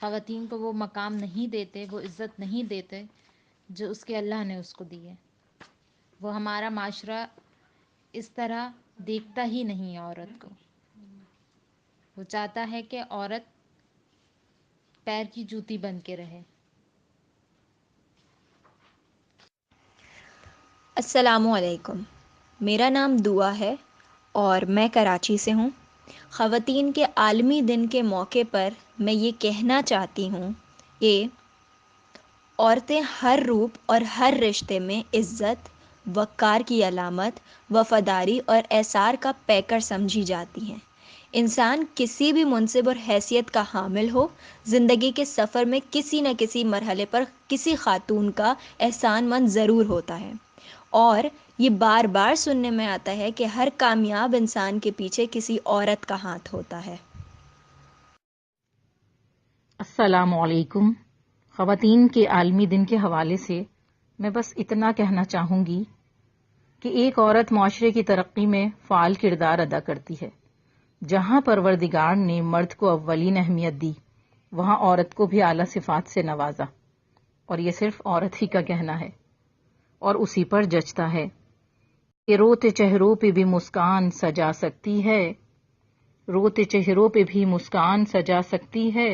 خواتین کو وہ مقام نہیں دیتے، وہ عزت نہیں دیتے جو اس کے اللہ نے اس کو دی ہے. وہ ہمارا معاشرہ اس طرح دیکھتا ہی نہیں ہے عورت کو. وہ چاہتا ہے کہ عورت پیر کی جوتی بن کے رہے. السلام علیکم، میرا نام دعا ہے اور میں کراچی سے ہوں. خواتین کے عالمی دن کے موقع پر میں یہ کہنا چاہتی ہوں کہ عورتیں ہر روپ اور ہر رشتے میں عزت، وقار کی علامت، وفاداری اور ایثار کا پیکر سمجھی جاتی ہیں. انسان کسی بھی منصب اور حیثیت کا حامل ہو، زندگی کے سفر میں کسی نہ کسی مرحلے پر کسی خاتون کا احسان مند ضرور ہوتا ہے، اور یہ بار بار سننے میں آتا ہے کہ ہر کامیاب انسان کے پیچھے کسی عورت کا ہاتھ ہوتا ہے. السلام علیکم. خواتین کے عالمی دن کے حوالے سے میں بس اتنا کہنا چاہوں گی کہ ایک عورت معاشرے کی ترقی میں فعال کردار ادا کرتی ہے. جہاں پروردگار نے مرد کو اولین اہمیت دی، وہاں عورت کو بھی اعلیٰ صفات سے نوازا، اور یہ صرف عورت ہی کا کہنا ہے اور اسی پر جچتا ہے کہ روتے چہروں پہ بھی مسکان سجا سکتی ہے، روتے چہروں پہ بھی مسکان سجا سکتی ہے،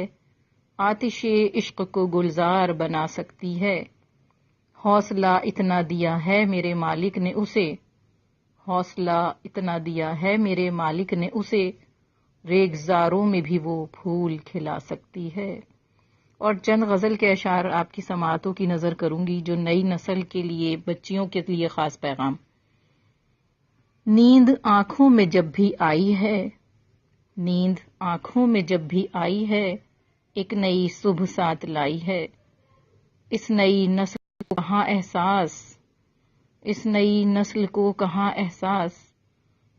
آتش عشق کو گلزار بنا سکتی ہے. حوصلہ اتنا دیا ہے میرے مالک نے اسے، حوصلہ اتنا دیا ہے میرے مالک نے اسے، ریگزاروں میں بھی وہ پھول کھلا سکتی ہے. اور چند غزل کے اشعار آپ کی سماعتوں کی نظر کروں گی، جو نئی نسل کے لیے، بچیوں کے لیے خاص پیغام. نیند آنکھوں میں جب بھی آئی ہے، نیند آنکھوں میں جب بھی آئی ہے، ایک نئی صبح ساتھ لائی ہے. اس نئی نسل کو کہاں احساس، اس نئی نسل کو کہاں احساس،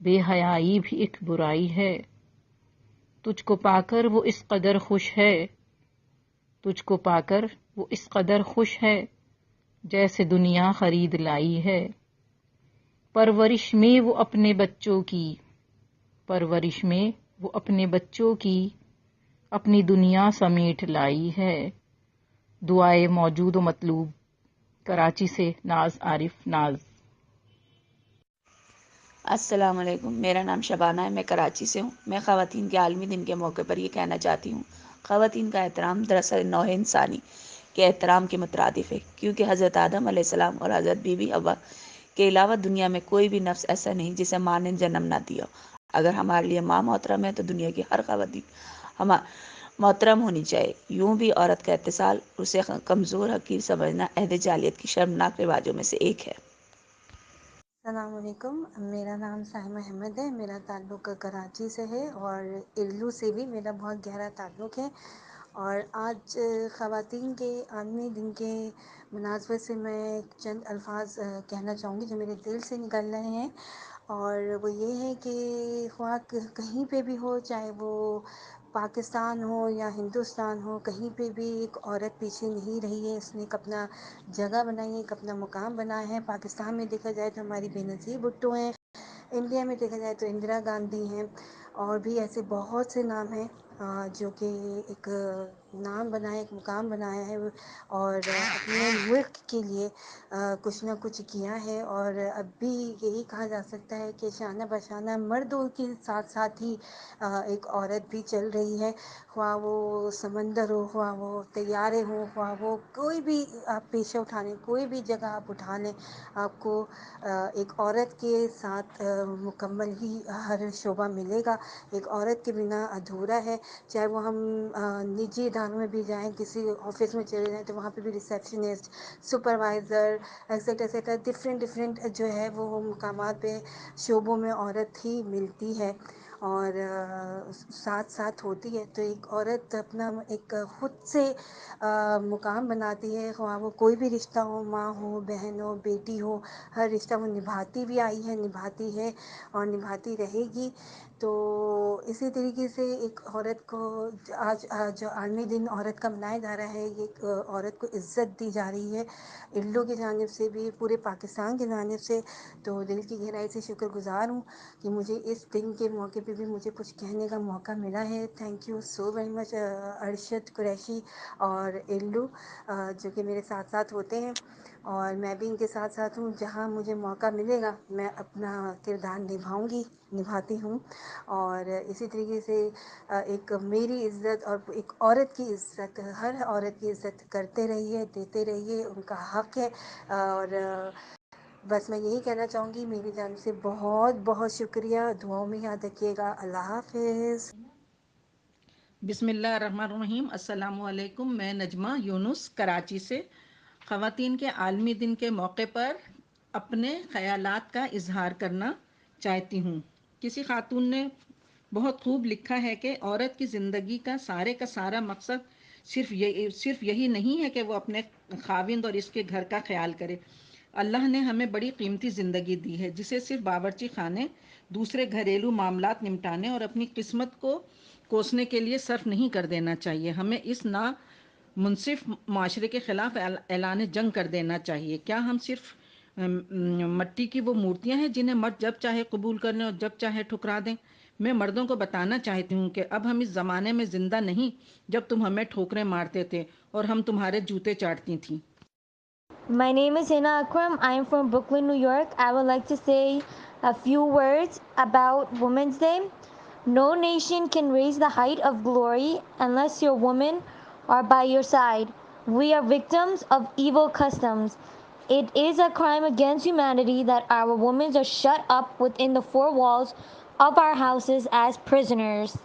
بے حیائی بھی ایک برائی ہے. تجھ کو پا کر وہ اس قدر خوش ہے، تجھ کو پا کر وہ اس قدر خوش ہے، جیسے دنیا خرید لائی ہے. پرورش میں وہ اپنے بچوں کی، پرورش میں وہ اپنے بچوں کی، اپنی دنیا سمیٹ لائی ہے. دعائے موجود و مطلوب. کراچی سے ناز عارف ناز. السلام علیکم، میرا نام شبانہ ہے، میں کراچی سے ہوں. میں خواتین کے عالمی دن کے موقع پر یہ کہنا چاہتی ہوں، خواتین کا احترام دراصل نوع انسانی کے احترام کے مترادف ہے، کیونکہ حضرت آدم علیہ السلام اور حضرت بی بی حوا کے علاوہ دنیا میں کوئی بھی نفس ایسا نہیں جسے ماں نے جنم نہ دیا. اگر ہمارے لیے ماں محترم ہے تو دنیا کی ہر خواتین محترم ہونی چاہیے. یوں بھی عورت کا اتصال، اسے کمزور حقیر سمجھنا عہد جاہلیت کی شرمناک رواجوں میں سے ایک ہے. السلام علیکم، میرا نام سائمہ احمد ہے. میرا تعلق کراچی سے ہے اور ارلو سے بھی میرا بہت گہرا تعلق ہے. اور آج خواتین کے عالمی دن کے مناسبت سے میں چند الفاظ کہنا چاہوں گی جو میرے دل سے نکل رہے ہیں، اور وہ یہ ہے کہ خواہ کہیں پہ بھی ہو، چاہے وہ پاکستان ہو یا ہندوستان ہو، کہیں پہ بھی ایک عورت پیچھے نہیں رہی ہے. اس نے ایک اپنا جگہ بنائی ہے، ایک اپنا مقام بنایا ہے. پاکستان میں دیکھا جائے تو ہماری بے نظیر بھٹو ہیں، انڈیا میں دیکھا جائے تو اندرا گاندھی ہیں، اور بھی ایسے بہت سے نام ہیں جو کہ ایک نام بنائے، ایک مقام بنایا ہے اور اپنے ملک کے لیے کچھ نہ کچھ کیا ہے. اور اب بھی یہی کہا جا سکتا ہے کہ شانہ بشانہ مردوں کے ساتھ ساتھ ہی ایک عورت بھی چل رہی ہے. خواہ وہ سمندر ہو، خواہ وہ طیارے ہوں، خواہ وہ کوئی بھی آپ پیشہ اٹھا لیں، کوئی بھی جگہ آپ اٹھا لیں، آپ کو ایک عورت کے ساتھ مکمل ہی ہر شعبہ ملے گا. ایک عورت کے بنا ادھورا ہے. چاہے وہ ہم نجی اداروں میں بھی جائیں، کسی آفس میں چلے جائیں تو وہاں پہ بھی ریسیپشنسٹ، سپروائزر، ایکسیٹرا ڈفرینٹ جو ہے وہ مقامات پہ شعبوں میں عورت ہی ملتی ہے اور ساتھ ساتھ ہوتی ہے. تو ایک عورت اپنا ایک خود سے مقام بناتی ہے، خواہ وہ کوئی بھی رشتہ ہو، ماں ہو، بہن ہو، بیٹی ہو، ہر رشتہ وہ نبھاتی بھی آئی ہے، نبھاتی ہے اور نبھاتی رہے گی. تو اسی طریقے سے ایک عورت کو آج جو عالمی دن عورت کا منایا جا رہا ہے، یہ ایک عورت کو عزت دی جا رہی ہے ایلو کی جانب سے بھی، پورے پاکستان کی جانب سے. تو دل کی گہرائی سے شکر گزار ہوں کہ مجھے اس دن کے موقع پہ بھی مجھے کچھ کہنے کا موقع ملا ہے. Thank you so very much Arshad Qureshi اور ایلو جو کہ میرے ساتھ ساتھ ہوتے ہیں، اور میں بھی ان کے ساتھ ساتھ ہوں. جہاں مجھے موقع ملے گا میں اپنا کردار نبھاتی ہوں. اور اسی طریقے سے ایک میری عزت اور ایک عورت کی عزت، ہر عورت کی عزت کرتے رہیے، دیتے رہیے، ان کا حق ہے. اور بس میں یہی کہنا چاہوں گی، میری جانب سے بہت بہت شکریہ. دعاؤں میں یاد رکھیے گا. اللہ حافظ. بسم اللہ الرحمن الرحیم. السلام علیکم. میں نجمہ یونس کراچی سے خواتین کے عالمی دن کے موقع پر اپنے خیالات کا اظہار کرنا چاہتی ہوں. کسی خاتون نے بہت خوب لکھا ہے کہ عورت کی زندگی کا سارا مقصد صرف یہی نہیں ہے کہ وہ اپنے خاوند اور اس کے گھر کا خیال کرے. اللہ نے ہمیں بڑی قیمتی زندگی دی ہے جسے صرف باورچی خانے، دوسرے گھریلو معاملات نمٹانے اور اپنی قسمت کو کوسنے کے لیے صرف نہیں کر دینا چاہیے. ہمیں اس منصف معاشرے کے خلاف اعلان جنگ کر دینا چاہیے. کیا ہم صرف مٹی کی وہ مورتیاں ہیں جنہیں مرد جب چاہے قبول کرنے اور جب چاہے ٹھکرا دیں؟ میں مردوں کو بتانا چاہتی ہوں کہ اب ہم اس زمانے میں زندہ نہیں جب تم ہمیں ٹھوکریں مارتے تھے اور ہم تمہارے جوتے چاٹتی تھیں. My name is Hina Akram. I am from Brooklyn, New York. I would like to say a few words about Women's Day. No nation can raise the height of glory unless your women are by your side. We are victims of evil customs. It is a crime against humanity that our women are shut up within the four walls of our houses as prisoners.